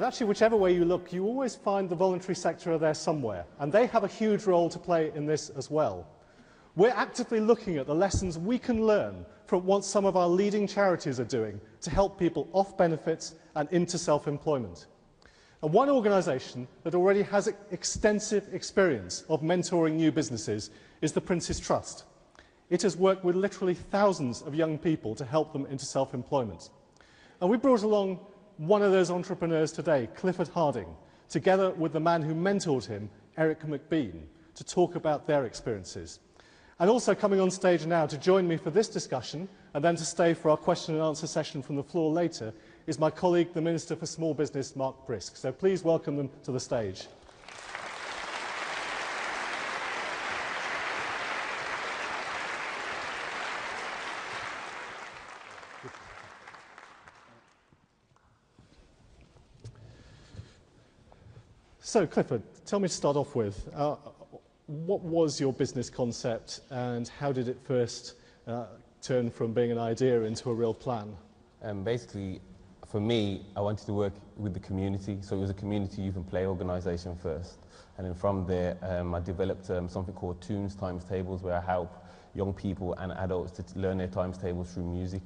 But actually, whichever way you look, you always find the voluntary sector there somewhere, and they have a huge role to play in this as well. We're actively looking at the lessons we can learn from what some of our leading charities are doing to help people off benefits and into self-employment. And one organisation that already has extensive experience of mentoring new businesses is the Prince's Trust. It has worked with literally thousands of young people to help them into self-employment. And we brought along one of those entrepreneurs today, Clifford Harding, together with the man who mentored him, Eric McBean, to talk about their experiences. And also coming on stage now to join me for this discussion and then to stay for our question and answer session from the floor later is my colleague, the Minister for Small Business, Mark Brisk. So please welcome them to the stage. So Clifford, tell me to start off with, what was your business concept and how did it first turn from being an idea into a real plan? Basically, for me, I wanted to work with the community, so it was a community youth and play organisation first. And then from there, I developed something called Tunes Times Tables, where I help young people and adults to learn their times tables through music.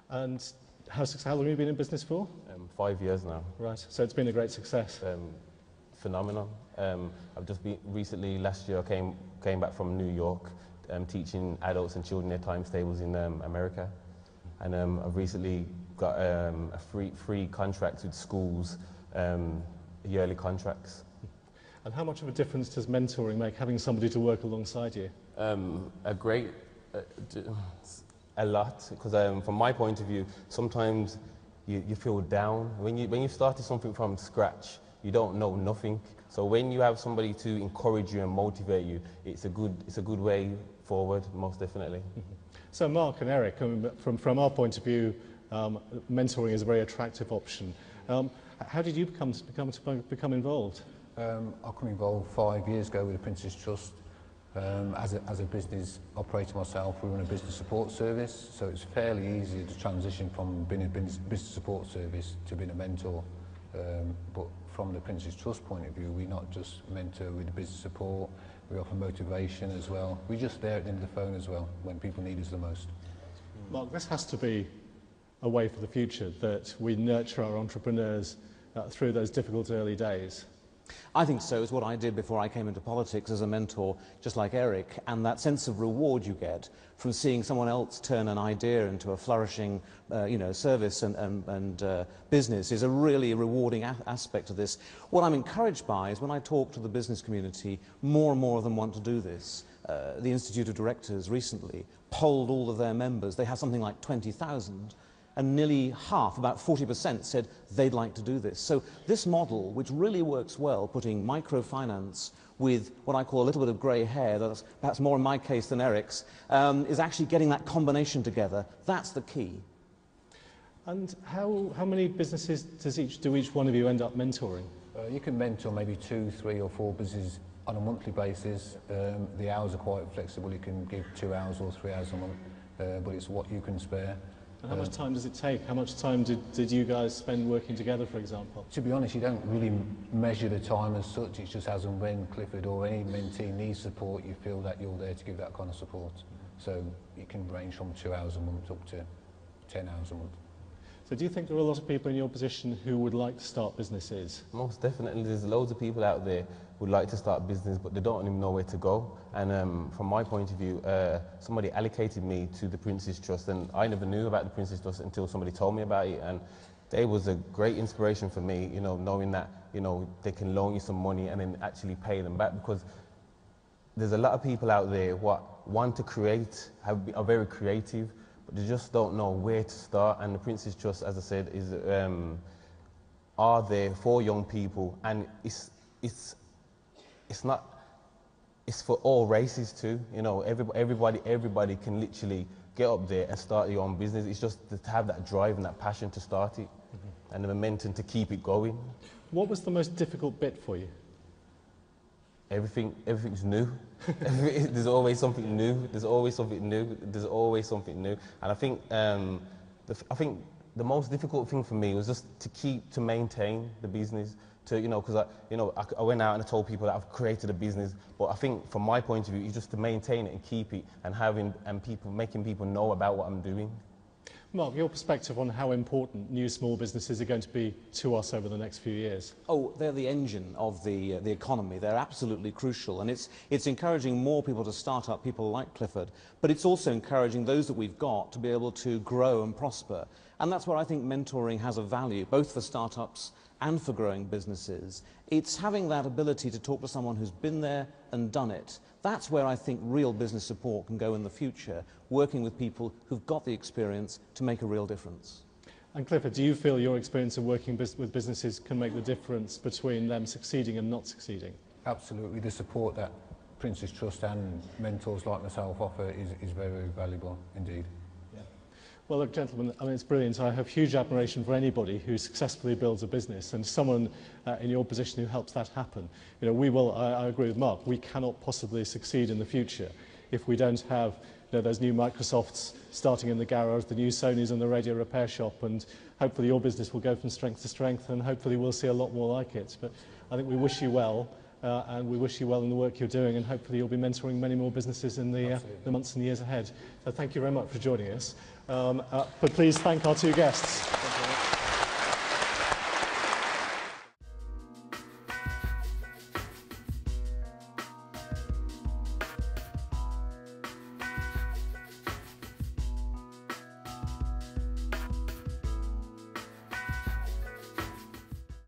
And how long have you been in business for? 5 years now. Right, so it's been a great success. Phenomenal. I've just been recently, last year, I came back from New York, teaching adults and children their times tables in America. And I've recently got a free contract with schools, yearly contracts. And how much of a difference does mentoring make, having somebody to work alongside you? A lot, because from my point of view, sometimes you feel down. When you started something from scratch, you don't know nothing. So when you have somebody to encourage you and motivate you, it's a good way forward, most definitely. So Mark and Eric, from our point of view, mentoring is a very attractive option. How did you become involved? I got involved 5 years ago with the Prince's Trust. As a business operator myself, we run a business support service, so it's fairly easy to transition from being a business support service to being a mentor. But from the Prince's Trust point of view, we not just mentor with business support, we offer motivation as well. We're just there at the end of the phone as well, when people need us the most. Mark, this has to be a way for the future, that we nurture our entrepreneurs through those difficult early days. I think so. It's what I did before I came into politics as a mentor, just like Eric, and that sense of reward you get from seeing someone else turn an idea into a flourishing service and business is a really rewarding aspect of this. What I'm encouraged by is when I talk to the business community, more and more of them want to do this. The Institute of Directors recently polled all of their members. They have something like 20,000. And nearly half, about 40%, said they'd like to do this. So this model, which really works well, putting microfinance with what I call a little bit of grey hair, that's perhaps more in my case than Eric's, is actually getting that combination together. That's the key. And how many businesses do each one of you end up mentoring? You can mentor maybe 2, 3 or 4 businesses on a monthly basis. The hours are quite flexible. You can give 2 hours or 3 hours a month, but it's what you can spare. And how much time does it take? How much time did you guys spend working together, for example? To be honest, you don't really measure the time as such. It's just as and when Clifford or any mentee needs support, you feel that you're there to give that kind of support. So it can range from 2 hours a month up to 10 hours a month. So do you think there are a lot of people in your position who would like to start businesses? Most definitely. There's loads of people out there who would like to start a business, but they don't even know where to go. And from my point of view, somebody allocated me to the Prince's Trust, and I never knew about the Prince's Trust until somebody told me about it. And they was a great inspiration for me, knowing that, they can loan you some money and then actually pay them back, because there's a lot of people out there who want to create, are very creative, but they just don't know where to start. And the Prince's Trust, as I said, are there for young people, and it's for all races too. Everybody can literally get up there and start your own business. It's just to have that drive and that passion to start it, and the momentum to keep it going. What was the most difficult bit for you? Everything's new. There's always something new. There's always something new. There's always something new. And I think the most difficult thing for me was just to maintain the business. Because I went out and I told people that I've created a business, but I think from my point of view, it's just to maintain it and keep it, and making people know about what I'm doing. Mark, your perspective on how important new small businesses are going to be to us over the next few years? Oh, they're the engine of the economy. They're absolutely crucial, and it's encouraging more people to start up, people like Clifford, but it's also encouraging those that we've got to be able to grow and prosper. And that's where I think mentoring has a value, both for startups and for growing businesses. It's having that ability to talk to someone who's been there and done it. That's where I think real business support can go in the future, working with people who've got the experience to make a real difference. And Clifford, do you feel your experience of working with businesses can make the difference between them succeeding and not succeeding? Absolutely. The support that Prince's Trust and mentors like myself offer is very, very valuable indeed. Well, look, gentlemen, I mean, it's brilliant. I have huge admiration for anybody who successfully builds a business, and someone in your position who helps that happen. I agree with Mark, we cannot possibly succeed in the future if we don't have those new Microsofts starting in the garage, the new Sonys and the radio repair shop, and hopefully your business will go from strength to strength, and hopefully we'll see a lot more like it. But I think we wish you well. And we wish you well in the work you're doing, and hopefully you'll be mentoring many more businesses in the months and years ahead. So thank you very much for joining us. But please thank our two guests.